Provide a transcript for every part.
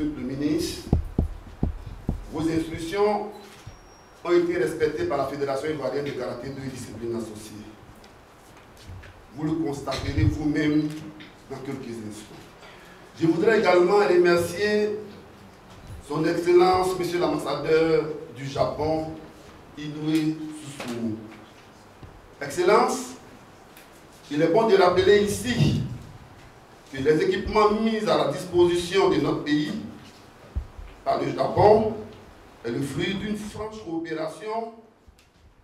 Monsieur le ministre, vos instructions ont été respectées par la Fédération ivoirienne de karaté de disciplines associées. Vous le constaterez vous-même dans quelques instants. Je voudrais également remercier Son Excellence, Monsieur l'ambassadeur du Japon, Inoue Susumu. Excellence, il est bon de rappeler ici que les équipements mis à la disposition de notre pays par le Japon est le fruit d'une franche coopération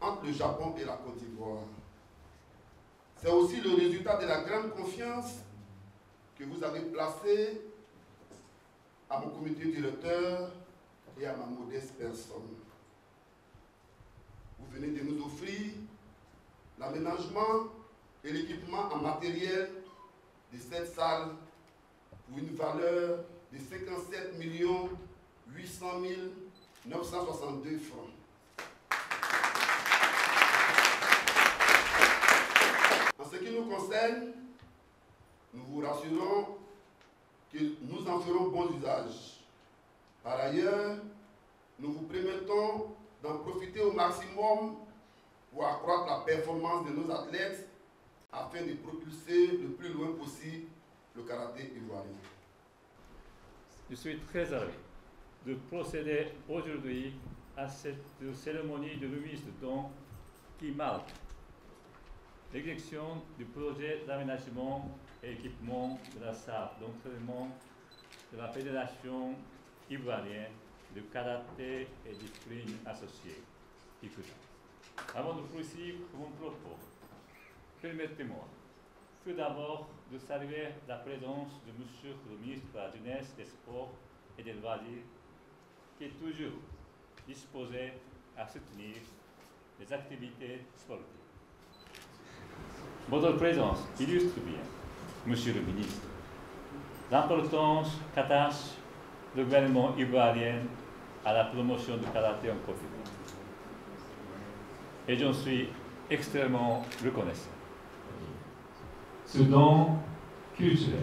entre le Japon et la Côte d'Ivoire. C'est aussi le résultat de la grande confiance que vous avez placée à mon comité directeur et à ma modeste personne. Vous venez de nous offrir l'aménagement et l'équipement en matériel de cette salle pour une valeur de 57 800 962 francs. En ce qui nous concerne, nous vous rassurons que nous en ferons bon usage. Par ailleurs, nous vous permettons d'en profiter au maximum pour accroître la performance de nos athlètes afin de propulser le plus loin possible le karaté ivoirien. Je suis très heureux de procéder aujourd'hui à cette cérémonie de remise de dons qui marque l'exécution du projet d'aménagement et équipement de la salle d'entraînement de la Fédération ivoirienne de karaté et disciplines associées, Kikuta. Avant de poursuivre mon propos, permettez-moi tout d'abord de saluer la présence de Monsieur le ministre de la Jeunesse, des Sports et des Loisirs, qui est toujours disposé à soutenir les activités sportives. Votre présence illustre bien, Monsieur le ministre, l'importance qu'attache le gouvernement ivoirien à la promotion du karaté en Côte d'Ivoire. Et j'en suis extrêmement reconnaissant. Ce don culturel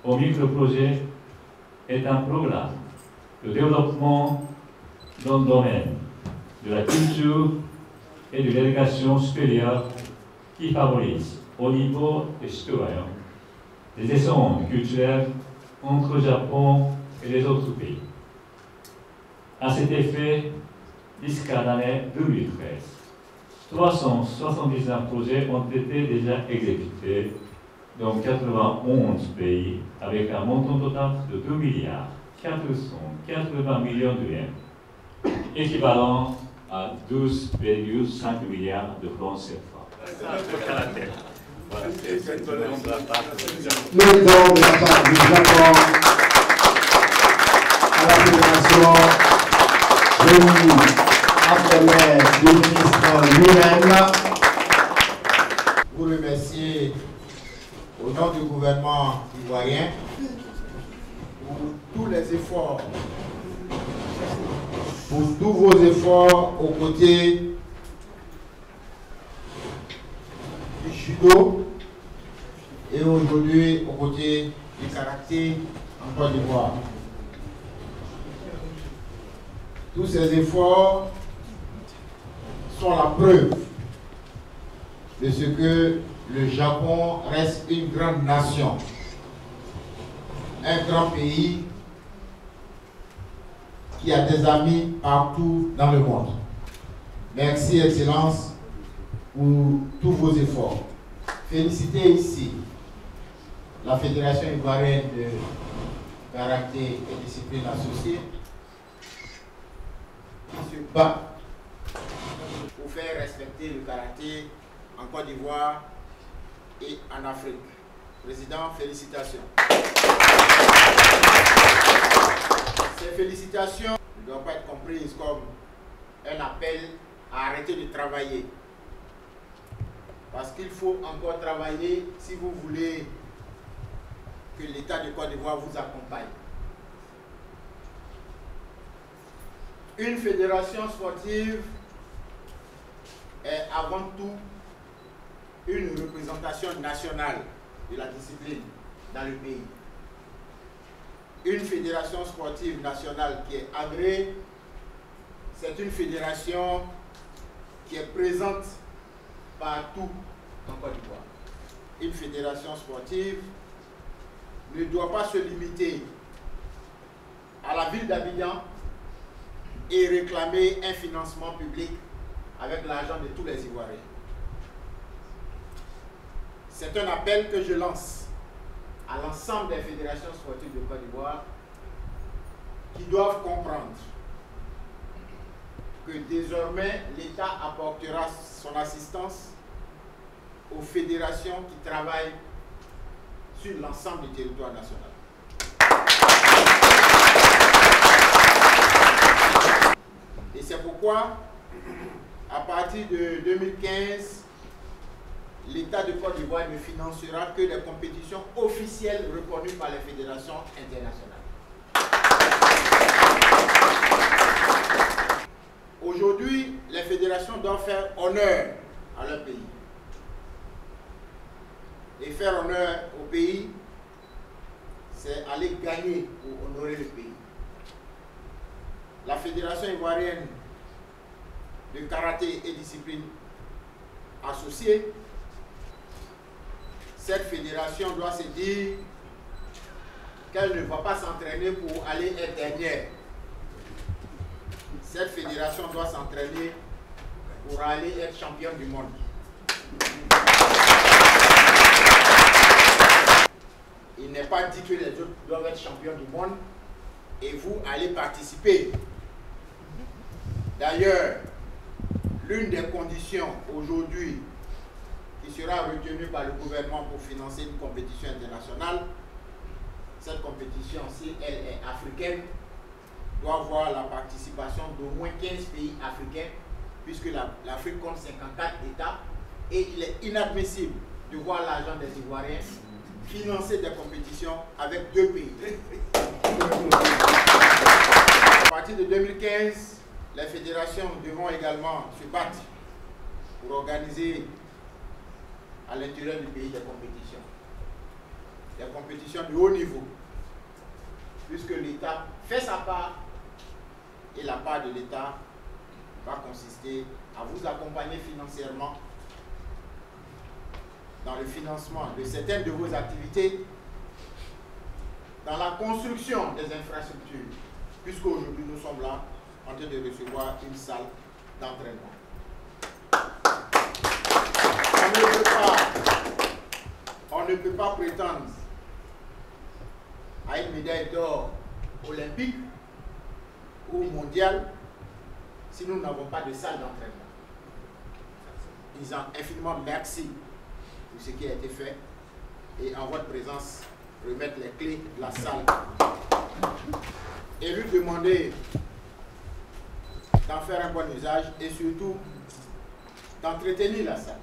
au micro-projet est un programme de développement dans le domaine de la culture et de l'éducation supérieure qui favorise au niveau des citoyens les échanges culturels entre le Japon et les autres pays. À cet effet, jusqu'à l'année 2013, 379 projets ont été déjà exécutés dans 91 pays avec un montant total de 2 milliards 480 millions de yens, équivalent à 12,5 milliards de francs CFA. Le don de la part du Japon à la Fédération réunie après le ministre lui-même pour remercier au nom du gouvernement ivoirien pour tous les efforts, pour tous vos efforts aux côtés du judo et aujourd'hui aux côtés du karaté en Côte d'Ivoire. Tous ces efforts sont la preuve de ce que le Japon reste une grande nation, un grand pays qui a des amis partout dans le monde. Merci, Excellence, pour tous vos efforts. Félicitez ici la Fédération ivoirienne de karaté et disciplines associées qui se bat pour faire respecter le karaté en Côte d'Ivoire et en Afrique. Président, félicitations. Ces félicitations ne doivent pas être comprises comme un appel à arrêter de travailler. Parce qu'il faut encore travailler si vous voulez que l'État de Côte d'Ivoire vous accompagne. Une fédération sportive est avant tout une représentation nationale de la discipline dans le pays. une fédération sportive nationale qui est agréée, c'est une fédération qui est présente partout en Côte d'Ivoire. Une fédération sportive ne doit pas se limiter à la ville d'Abidjan et réclamer un financement public avec l'argent de tous les Ivoiriens. C'est un appel que je lance à l'ensemble des fédérations sportives de Côte d'Ivoire qui doivent comprendre que désormais l'État apportera son assistance aux fédérations qui travaillent sur l'ensemble du territoire national. Et c'est pourquoi, à partir de 2015, l'État de Côte d'Ivoire ne financera que les compétitions officielles reconnues par les fédérations internationales. Aujourd'hui, les fédérations doivent faire honneur à leur pays. Et faire honneur au pays, c'est aller gagner pour honorer le pays. La Fédération ivoirienne de karaté et discipline associée, cette fédération doit se dire qu'elle ne va pas s'entraîner pour aller être dernière. Cette fédération doit s'entraîner pour aller être championne du monde. Il n'est pas dit que les autres doivent être champions du monde et vous allez participer. D'ailleurs, l'une des conditions aujourd'hui qui sera retenue par le gouvernement pour financer une compétition internationale, cette compétition, si elle est africaine, doit avoir la participation d'au moins 15 pays africains, puisque l'Afrique compte 54 États, et il est inadmissible de voir l'argent des Ivoiriens financer des compétitions avec 2 pays. À partir de 2015, les fédérations devront également se battre pour organiser à l'intérieur du pays des compétitions de haut niveau, puisque l'État fait sa part et la part de l'État va consister à vous accompagner financièrement dans le financement de certaines de vos activités, dans la construction des infrastructures, puisqu'aujourd'hui nous sommes là en train de recevoir une salle d'entraînement. On ne peut pas prétendre à une médaille d'or olympique ou mondiale si nous n'avons pas de salle d'entraînement. Disant infiniment merci pour ce qui a été fait et en votre présence remettre les clés de la salle et lui demander d'en faire un bon usage et surtout d'entretenir la salle.